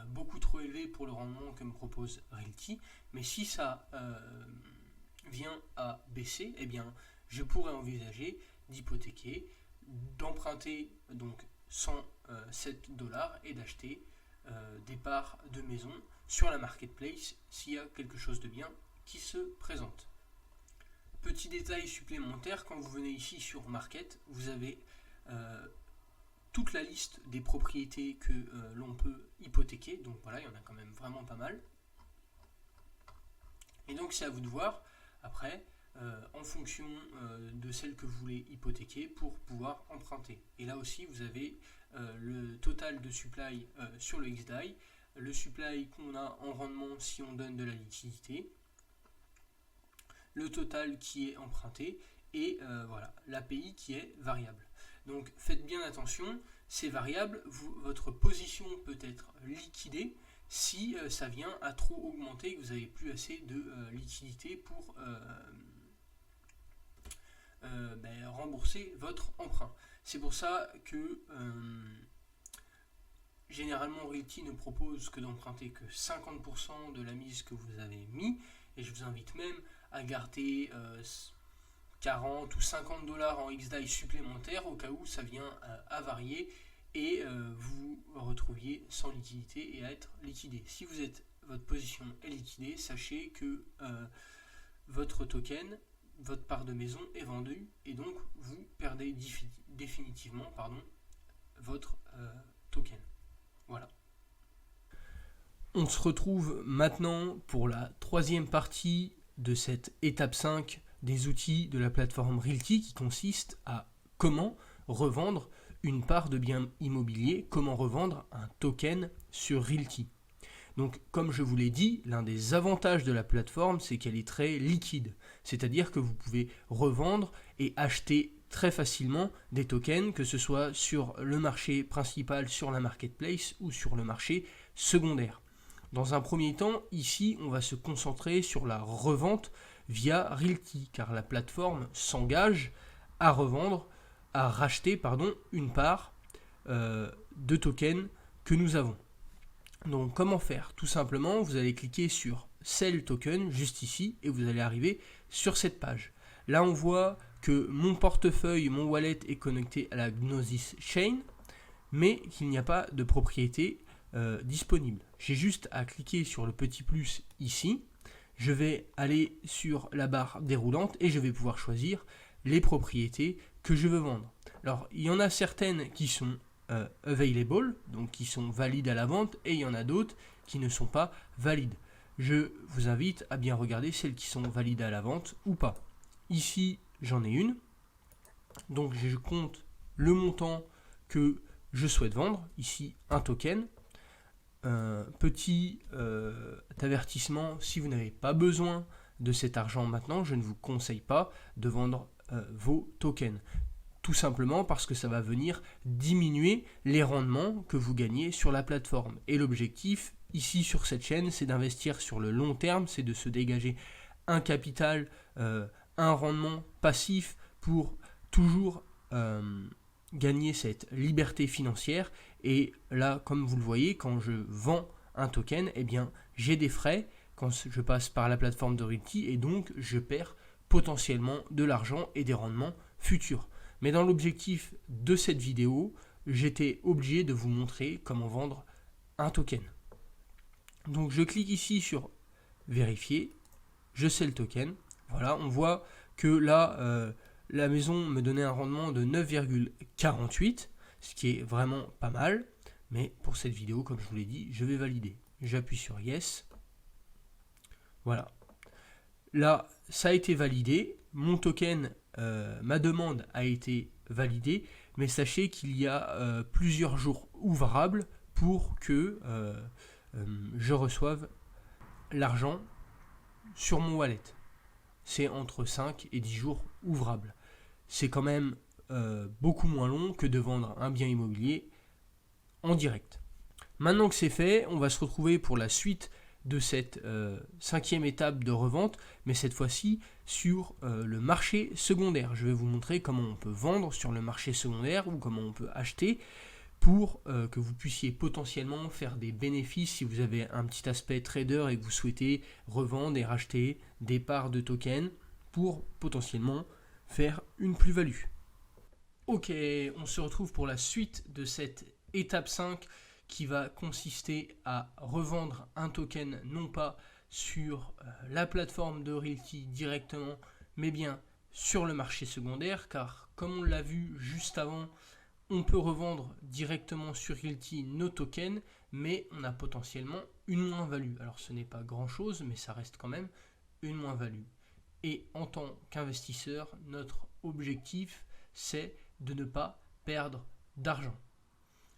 beaucoup trop élevé pour le rendement que me propose Realty. Mais si ça vient à baisser, eh bien, je pourrais envisager d'hypothéquer, d'emprunter donc 107 $ et d'acheter des parts de maison sur la marketplace s'il y a quelque chose de bien qui se présente. Petit détail supplémentaire, quand vous venez ici sur Market, vous avez toute la liste des propriétés que l'on peut hypothéquer. Donc voilà, il y en a quand même vraiment pas mal. Et donc c'est à vous de voir après, en fonction de celle que vous voulez hypothéquer pour pouvoir emprunter. Et là aussi, vous avez le total de supply sur le XDAI, le supply qu'on a en rendement si on donne de la liquidité, le total qui est emprunté et voilà, l'API qui est variable. Donc faites bien attention, c'est variable, votre position peut être liquidée si ça vient à trop augmenter et que vous n'avez plus assez de liquidité pour rembourser votre emprunt. C'est pour ça que généralement Realty ne propose que d'emprunter que 50% de la mise que vous avez mis, et je vous invite même à garder 40 ou 50 $ en XDAI supplémentaires au cas où ça vient à varier et vous retrouviez sans liquidité et à être liquidé. Si votre position est liquidée, sachez que votre token, votre part de maison est vendue et donc vous perdez définitivement votre token. Voilà. On se retrouve maintenant pour la troisième partie de cette étape 5 des outils de la plateforme Realty qui consiste à comment revendre une part de bien immobilier, comment revendre un token sur Realty. Donc comme je vous l'ai dit, l'un des avantages de la plateforme, c'est qu'elle est très liquide. C'est-à-dire que vous pouvez revendre et acheter très facilement des tokens, que ce soit sur le marché principal, sur la marketplace ou sur le marché secondaire. Dans un premier temps, ici, on va se concentrer sur la revente via Realty, car la plateforme s'engage à revendre, à racheter une part de tokens que nous avons. Donc comment faire? Tout simplement, vous allez cliquer sur Sell Token juste ici et vous allez arriver sur cette page. Là, on voit que mon portefeuille, mon wallet est connecté à la Gnosis Chain, mais qu'il n'y a pas de propriété disponible. J'ai juste à cliquer sur le petit plus ici. Je vais aller sur la barre déroulante et je vais pouvoir choisir les propriétés que je veux vendre. Alors, il y en a certaines qui sont available, donc qui sont valides à la vente, et il y en a d'autres qui ne sont pas valides. Je vous invite à bien regarder celles qui sont valides à la vente ou pas. Ici, j'en ai une. Donc, je compte le montant que je souhaite vendre. Ici, un token. Petit avertissement, si vous n'avez pas besoin de cet argent maintenant, je ne vous conseille pas de vendre vos tokens. Tout simplement parce que ça va venir diminuer les rendements que vous gagnez sur la plateforme. Et l'objectif, ici sur cette chaîne, c'est d'investir sur le long terme, c'est de se dégager un capital, un rendement passif pour toujours gagner cette liberté financière. Et là, comme vous le voyez, quand je vends un token, eh bien, j'ai des frais quand je passe par la plateforme de Realty et donc je perds potentiellement de l'argent et des rendements futurs. Mais dans l'objectif de cette vidéo, j'étais obligé de vous montrer comment vendre un token. Donc je clique ici sur vérifier, je sais le token. Voilà, on voit que là, la maison me donnait un rendement de 9,48, ce qui est vraiment pas mal. Mais pour cette vidéo, comme je vous l'ai dit, je vais valider. J'appuie sur Yes. Voilà. Là, ça a été validé. Mon token, ma demande a été validée. Mais sachez qu'il y a plusieurs jours ouvrables pour que je reçoive l'argent sur mon wallet. C'est entre 5 et 10 jours ouvrables. C'est quand même beaucoup moins long que de vendre un bien immobilier en direct. Maintenant que c'est fait, on va se retrouver pour la suite de cette 5e étape de revente, mais cette fois-ci sur le marché secondaire. Je vais vous montrer comment on peut vendre sur le marché secondaire ou comment on peut acheter pour que vous puissiez potentiellement faire des bénéfices si vous avez un petit aspect trader et que vous souhaitez revendre et racheter des parts de tokens pour potentiellement faire une plus-value. Ok, on se retrouve pour la suite de cette étape 5 qui va consister à revendre un token non pas sur la plateforme de Realty directement, mais bien sur le marché secondaire, car comme on l'a vu juste avant, on peut revendre directement sur Realty nos tokens, mais on a potentiellement une moins-value. Alors ce n'est pas grand-chose, mais ça reste quand même une moins-value. Et en tant qu'investisseur, notre objectif, c'est de ne pas perdre d'argent.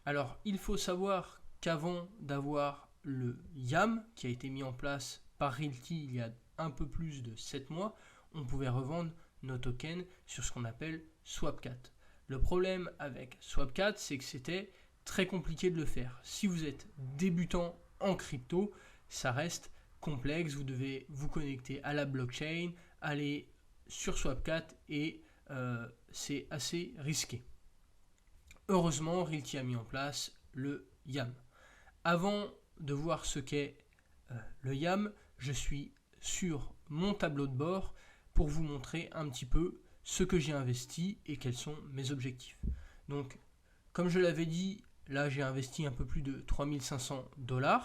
Alors, il faut savoir qu'avant d'avoir le YAM, qui a été mis en place par Realty il y a un peu plus de 7 mois, on pouvait revendre nos tokens sur ce qu'on appelle Swapcat. Le problème avec Swapcat, c'est que c'était très compliqué de le faire. Si vous êtes débutant en crypto, ça reste complexe. Vous devez vous connecter à la blockchain, aller sur Swapcat et c'est assez risqué. Heureusement, Realty a mis en place le YAM. Avant de voir ce qu'est le YAM, je suis sur mon tableau de bord pour vous montrer un petit peu ce que j'ai investi et quels sont mes objectifs. Donc, comme je l'avais dit, là j'ai investi un peu plus de 3500 $.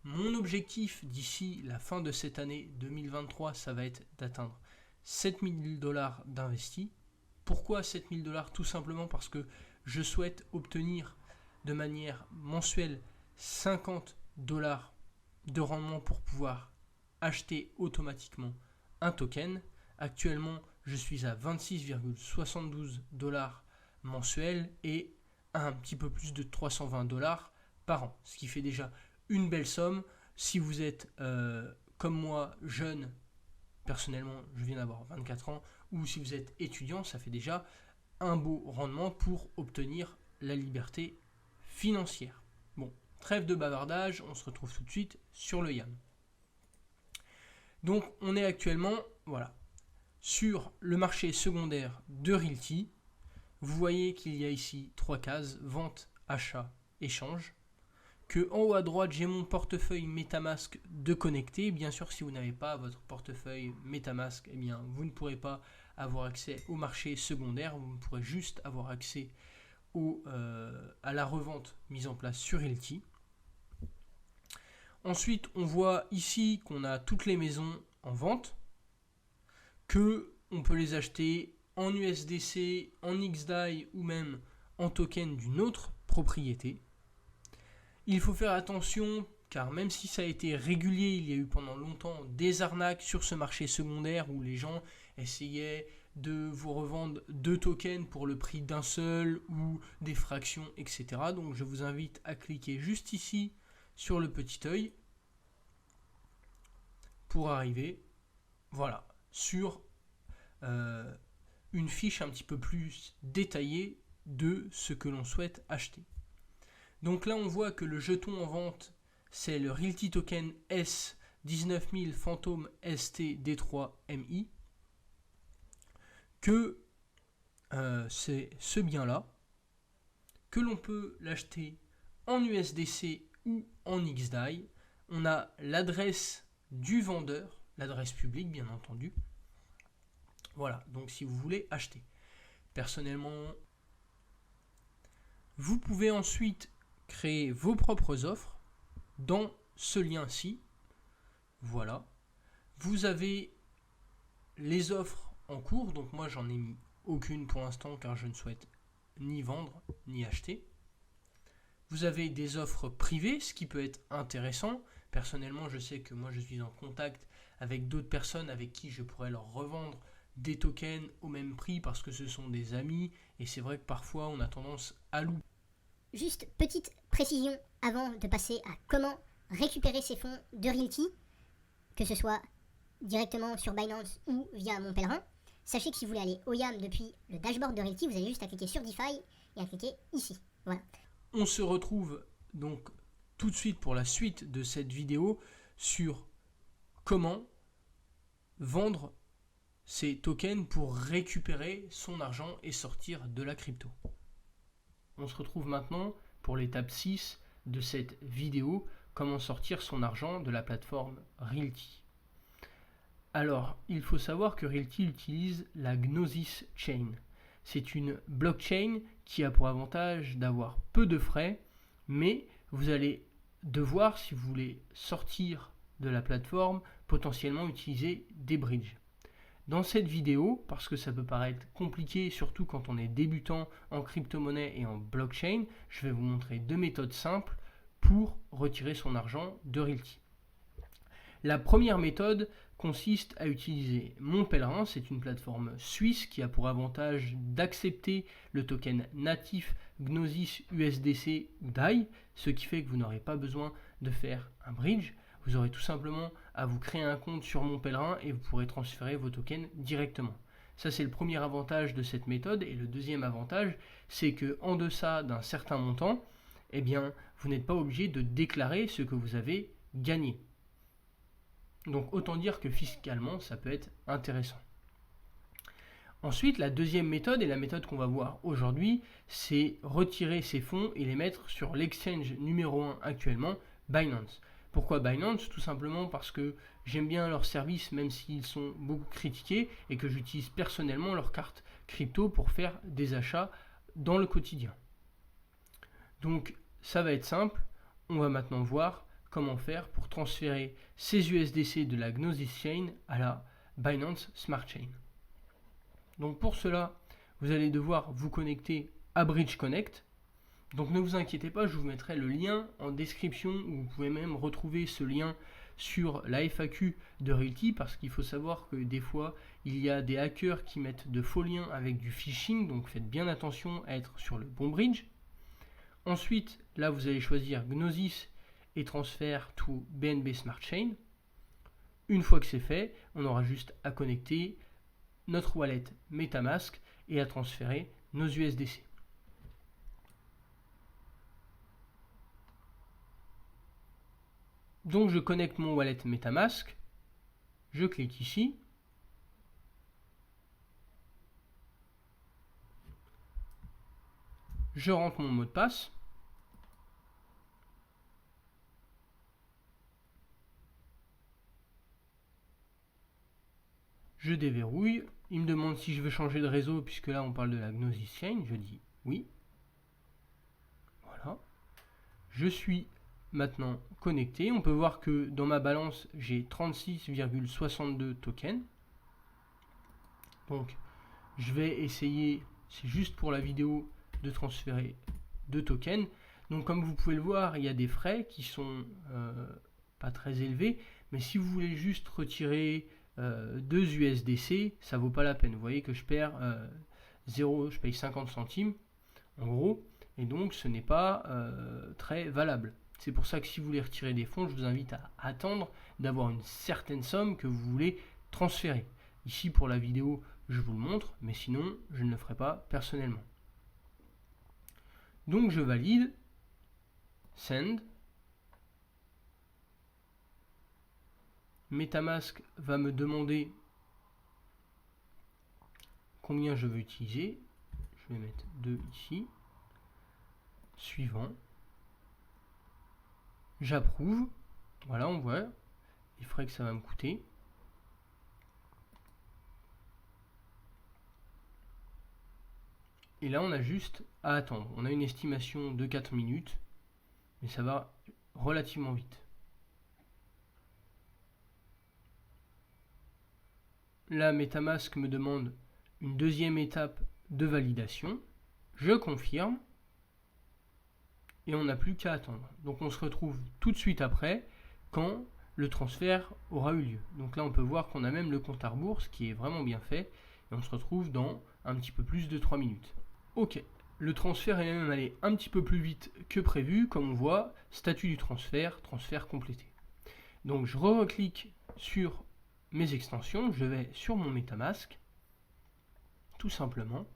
Mon objectif d'ici la fin de cette année 2023, ça va être d'atteindre 7000 $ d'investis. Pourquoi 7000 $? Tout simplement parce que je souhaite obtenir de manière mensuelle 50 $ de rendement pour pouvoir acheter automatiquement un token. Actuellement, je suis à 26,72 $ mensuels et un petit peu plus de 320 $ par an, ce qui fait déjà une belle somme. Si vous êtes comme moi jeune, personnellement je viens d'avoir 24 ans, ou si vous êtes étudiant, ça fait déjà un beau rendement pour obtenir la liberté financière. Bon, trêve de bavardage, on se retrouve tout de suite sur le YAM. Donc on est actuellement sur le marché secondaire de Realty. Vous voyez qu'il y a ici 3 cases, vente, achat, échange. Que en haut à droite, j'ai mon portefeuille MetaMask de connecté. Bien sûr, si vous n'avez pas votre portefeuille MetaMask, eh bien, vous ne pourrez pas avoir accès au marché secondaire. Vous ne pourrez juste avoir accès à la revente mise en place sur Realty. Ensuite, on voit ici qu'on a toutes les maisons en vente, que on peut les acheter en USDC, en XDAI ou même en token d'une autre propriété. Il faut faire attention car même si ça a été régulier, il y a eu pendant longtemps des arnaques sur ce marché secondaire où les gens essayaient de vous revendre 2 tokens pour le prix d'un seul ou des fractions, etc. Donc je vous invite à cliquer juste ici sur le petit œil pour arriver sur une fiche un petit peu plus détaillée de ce que l'on souhaite acheter. Donc là on voit que le jeton en vente c'est le Realty Token S 19000 Phantom ST D3 MI, que c'est ce bien là, que l'on peut l'acheter en USDC ou en XDAI. On a l'adresse du vendeur, l'adresse publique bien entendu. Voilà, donc si vous voulez acheter. Personnellement, vous pouvez ensuite créer vos propres offres dans ce lien-ci. Voilà. Vous avez les offres en cours, donc moi j'en ai mis aucune pour l'instant car je ne souhaite ni vendre ni acheter. Vous avez des offres privées, ce qui peut être intéressant. Personnellement, je sais que moi je suis en contact avec d'autres personnes avec qui je pourrais leur revendre des tokens au même prix parce que ce sont des amis et c'est vrai que parfois on a tendance à louper. Juste petite précision avant de passer à comment récupérer ces fonds de Realty, que ce soit directement sur Binance ou via mon pèlerin. Sachez que si vous voulez aller au YAM depuis le dashboard de Realty, vous avez juste à cliquer sur DeFi et à cliquer ici. Voilà. On se retrouve donc tout de suite pour la suite de cette vidéo sur comment vendre ces tokens pour récupérer son argent et sortir de la crypto. On se retrouve maintenant pour l'étape 6 de cette vidéo, comment sortir son argent de la plateforme Realty. Alors, il faut savoir que Realty utilise la Gnosis Chain. C'est une blockchain qui a pour avantage d'avoir peu de frais, mais vous allez devoir, si vous voulez sortir de la plateforme, potentiellement utiliser des bridges. Dans cette vidéo, parce que ça peut paraître compliqué, surtout quand on est débutant en crypto-monnaie et en blockchain, je vais vous montrer deux méthodes simples pour retirer son argent de Realty. La première méthode consiste à utiliser Mon Pèlerin, c'est une plateforme suisse qui a pour avantage d'accepter le token natif Gnosis USDC ou DAI, ce qui fait que vous n'aurez pas besoin de faire un bridge. Vous aurez tout simplement à vous créer un compte sur Mon Pèlerin et vous pourrez transférer vos tokens directement. Ça, c'est le premier avantage de cette méthode. Et le deuxième avantage, c'est qu'en deçà d'un certain montant, eh bien, vous n'êtes pas obligé de déclarer ce que vous avez gagné. Donc autant dire que fiscalement, ça peut être intéressant. Ensuite, la deuxième méthode, et la méthode qu'on va voir aujourd'hui, c'est retirer ces fonds et les mettre sur l'exchange numéro 1 actuellement, Binance. Pourquoi Binance? Tout simplement parce que j'aime bien leurs services, même s'ils sont beaucoup critiqués, et que j'utilise personnellement leur carte crypto pour faire des achats dans le quotidien. Donc ça va être simple, on va maintenant voir comment faire pour transférer ces USDC de la Gnosis Chain à la Binance Smart Chain. Donc pour cela, vous allez devoir vous connecter à Bridge Connect. Donc ne vous inquiétez pas, je vous mettrai le lien en description, où vous pouvez même retrouver ce lien sur la FAQ de Realty, parce qu'il faut savoir que des fois, il y a des hackers qui mettent de faux liens avec du phishing, donc faites bien attention à être sur le bon bridge. Ensuite, là vous allez choisir Gnosis et transfert to BNB Smart Chain. Une fois que c'est fait, on aura juste à connecter notre wallet MetaMask et à transférer nos USDC. Donc je connecte mon wallet MetaMask, je clique ici, je rentre mon mot de passe, je déverrouille, il me demande si je veux changer de réseau, puisque là on parle de la Gnosis Chain, je dis oui. Voilà. Je suis maintenant connecté. On peut voir que dans ma balance, j'ai 36,62 tokens. Donc je vais essayer, c'est juste pour la vidéo, de transférer 2 tokens. Donc comme vous pouvez le voir, il y a des frais qui sont pas très élevés, mais si vous voulez juste retirer 2 USDC, ça vaut pas la peine. Vous voyez que je perds 0, je paye 50 centimes en gros, et donc ce n'est pas très valable. C'est pour ça que si vous voulez retirer des fonds, je vous invite à attendre d'avoir une certaine somme que vous voulez transférer. Ici pour la vidéo, je vous le montre, mais sinon je ne le ferai pas personnellement. Donc je valide, send. MetaMask va me demander combien je veux utiliser. Je vais mettre 2 ici. Suivant. J'approuve. Voilà, on voit les frais que ça va me coûter. Et là, on a juste à attendre. On a une estimation de 4 minutes, mais ça va relativement vite. Là, MetaMask me demande une deuxième étape de validation. Je confirme. Et on n'a plus qu'à attendre. Donc on se retrouve tout de suite après, quand le transfert aura eu lieu. Donc là, on peut voir qu'on a même le compte à rebours, ce qui est vraiment bien fait. Et on se retrouve dans un petit peu plus de 3 minutes. Ok, le transfert est même allé un petit peu plus vite que prévu. Comme on voit, statut du transfert, transfert complété. Donc je reclique sur mes extensions, je vais sur mon MetaMask, tout simplement.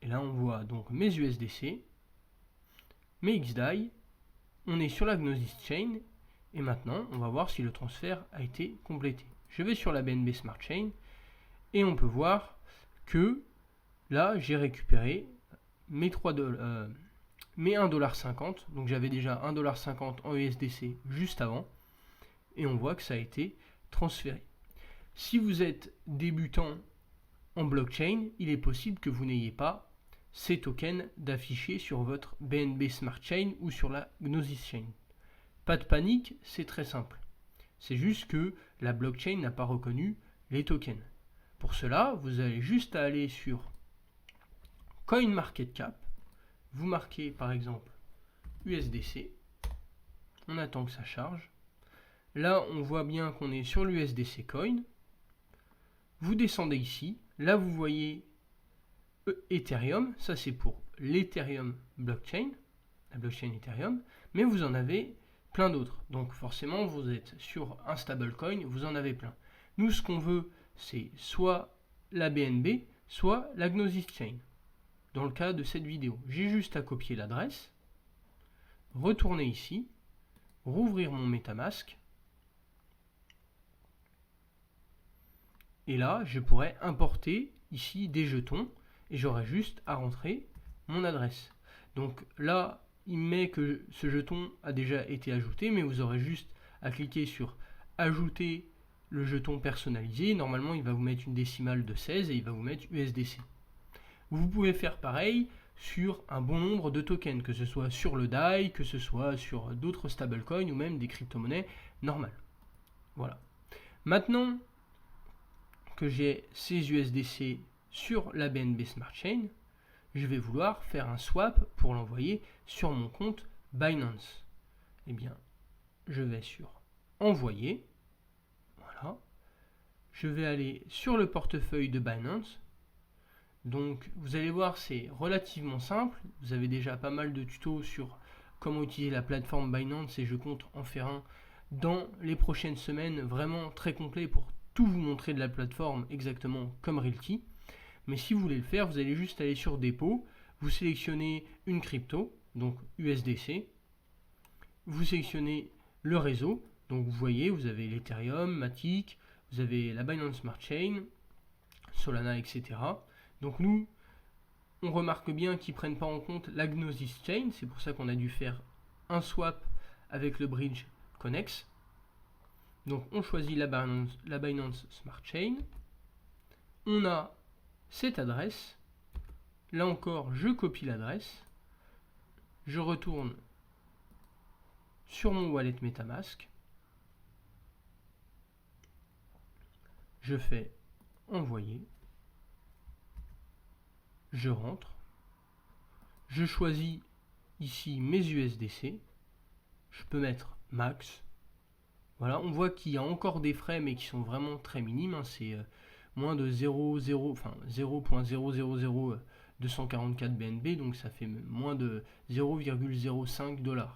Et là, on voit donc mes USDC, mes XDAI, on est sur la Gnosis Chain, et maintenant, on va voir si le transfert a été complété. Je vais sur la BNB Smart Chain, et on peut voir que là, j'ai récupéré mes 3 mes 1,50 $. Donc j'avais déjà 1,50 $ en USDC juste avant. Et on voit que ça a été transféré. Si vous êtes débutant en blockchain, il est possible que vous n'ayez pas ces tokens d'afficher sur votre BNB Smart Chain ou sur la Gnosis Chain. Pas de panique, c'est très simple. C'est juste que la blockchain n'a pas reconnu les tokens. Pour cela, vous avez juste à aller sur CoinMarketCap, vous marquez par exemple USDC, on attend que ça charge. Là, on voit bien qu'on est sur l'USDC Coin. Vous descendez ici, là vous voyez Ethereum, ça c'est pour l'Ethereum blockchain, la blockchain Ethereum, mais vous en avez plein d'autres. Donc forcément, vous êtes sur un stablecoin, vous en avez plein. Nous, ce qu'on veut, c'est soit la BNB, soit la Gnosis Chain. Dans le cas de cette vidéo, j'ai juste à copier l'adresse, retourner ici, rouvrir mon MetaMask, et là, je pourrais importer ici des jetons, et j'aurai juste à rentrer mon adresse. Donc là, il met que ce jeton a déjà été ajouté, mais vous aurez juste à cliquer sur ajouter le jeton personnalisé. Normalement, il va vous mettre une décimale de 16 et il va vous mettre USDC. Vous pouvez faire pareil sur un bon nombre de tokens, que ce soit sur le DAI, que ce soit sur d'autres stablecoins ou même des crypto-monnaies normales. Voilà. Maintenant que j'ai ces USDC sur la BNB Smart Chain, je vais vouloir faire un swap pour l'envoyer sur mon compte Binance. Eh bien, je vais sur Envoyer. Voilà. Je vais aller sur le portefeuille de Binance. Donc, vous allez voir, c'est relativement simple. Vous avez déjà pas mal de tutos sur comment utiliser la plateforme Binance et je compte en faire un dans les prochaines semaines, vraiment très complet pour tout vous montrer de la plateforme exactement comme Realty. Mais si vous voulez le faire, vous allez juste aller sur dépôt, vous sélectionnez une crypto, donc USDC, vous sélectionnez le réseau, donc vous voyez, vous avez l'Ethereum, Matic, vous avez la Binance Smart Chain, Solana, etc. Donc nous, on remarque bien qu'ils ne prennent pas en compte la Gnosis Chain, c'est pour ça qu'on a dû faire un swap avec le bridge Connex. Donc on choisit la Binance Smart Chain, on a cette adresse, là encore je copie l'adresse, je retourne sur mon wallet MetaMask, je fais envoyer, je rentre, je choisis ici mes USDC, je peux mettre max. Voilà, on voit qu'il y a encore des frais mais qui sont vraiment très minimes, hein, c'est moins de 0,000244 BNB, donc ça fait moins de 0,05 $.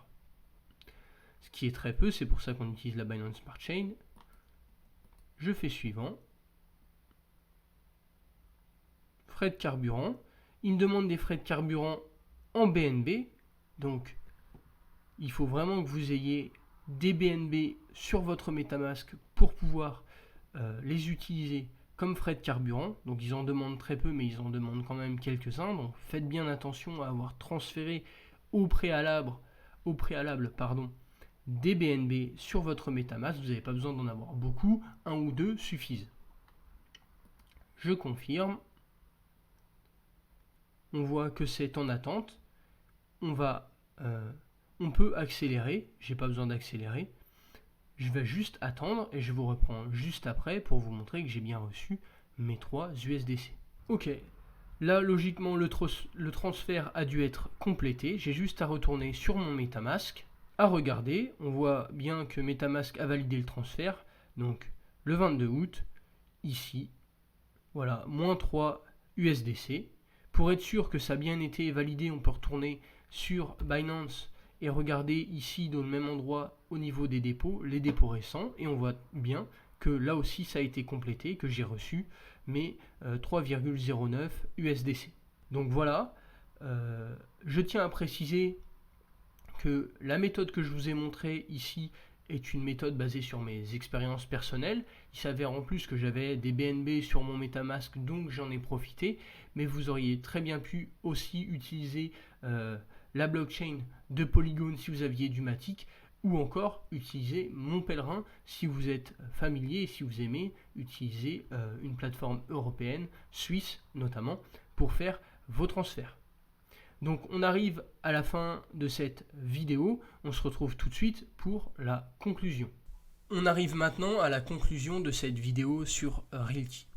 Ce qui est très peu, c'est pour ça qu'on utilise la Binance Smart Chain. Je fais suivant. Frais de carburant. Il me demande des frais de carburant en BNB, donc il faut vraiment que vous ayez des BNB sur votre MetaMask pour pouvoir les utiliser comme frais de carburant. Donc ils en demandent très peu, mais ils en demandent quand même quelques-uns. Donc faites bien attention à avoir transféré au préalable, des BNB sur votre MetaMask. Vous n'avez pas besoin d'en avoir beaucoup, un ou deux suffisent. Je confirme. On voit que c'est en attente. On peut accélérer. J'ai pas besoin d'accélérer. Je vais juste attendre et je vous reprends juste après pour vous montrer que j'ai bien reçu mes 3 USDC. Ok, là logiquement le transfert a dû être complété. J'ai juste à retourner sur mon MetaMask, à regarder. On voit bien que MetaMask a validé le transfert. Donc le 22 août, ici, voilà, moins 3 USDC. Pour être sûr que ça a bien été validé, on peut retourner sur Binance et regarder ici dans le même endroit au niveau des dépôts, les dépôts récents, et on voit bien que là aussi ça a été complété, que j'ai reçu mes 3,09 USDC. Donc voilà, je tiens à préciser que la méthode que je vous ai montrée ici est une méthode basée sur mes expériences personnelles. Il s'avère en plus que j'avais des BNB sur mon MetaMask, donc j'en ai profité, mais vous auriez très bien pu aussi utiliser la blockchain de Polygon si vous aviez du Matic, ou encore utiliser Mon Pèlerin si vous êtes familier et si vous aimez utiliser une plateforme européenne, suisse notamment, pour faire vos transferts. Donc on arrive à la fin de cette vidéo, on se retrouve tout de suite pour la conclusion. On arrive maintenant à la conclusion de cette vidéo sur Realty.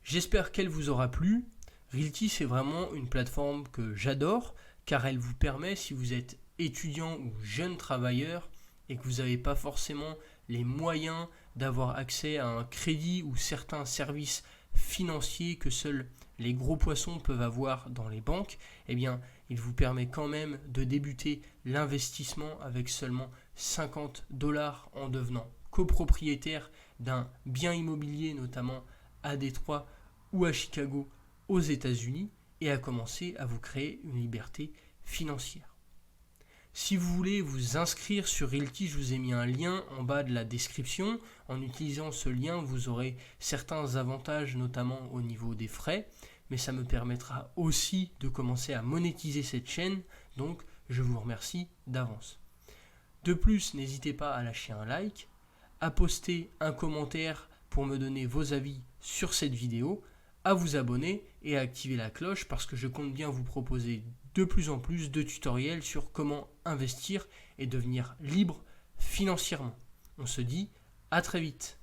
J'espère qu'elle vous aura plu. Realty, c'est vraiment une plateforme que j'adore car elle vous permet, si vous êtes étudiant ou jeune travailleur et que vous n'avez pas forcément les moyens d'avoir accès à un crédit ou certains services financiers que seuls les gros poissons peuvent avoir dans les banques, eh bien, il vous permet quand même de débuter l'investissement avec seulement 50 $ en devenant copropriétaire d'un bien immobilier, notamment à Détroit ou à Chicago aux États-Unis, et à commencer à vous créer une liberté financière. Si vous voulez vous inscrire sur Realty, je vous ai mis un lien en bas de la description. En utilisant ce lien, vous aurez certains avantages, notamment au niveau des frais, mais ça me permettra aussi de commencer à monétiser cette chaîne, donc je vous remercie d'avance. De plus, n'hésitez pas à lâcher un like, à poster un commentaire pour me donner vos avis sur cette vidéo, à vous abonner et à activer la cloche parce que je compte bien vous proposer de plus en plus de tutoriels sur comment investir et devenir libre financièrement. On se dit à très vite.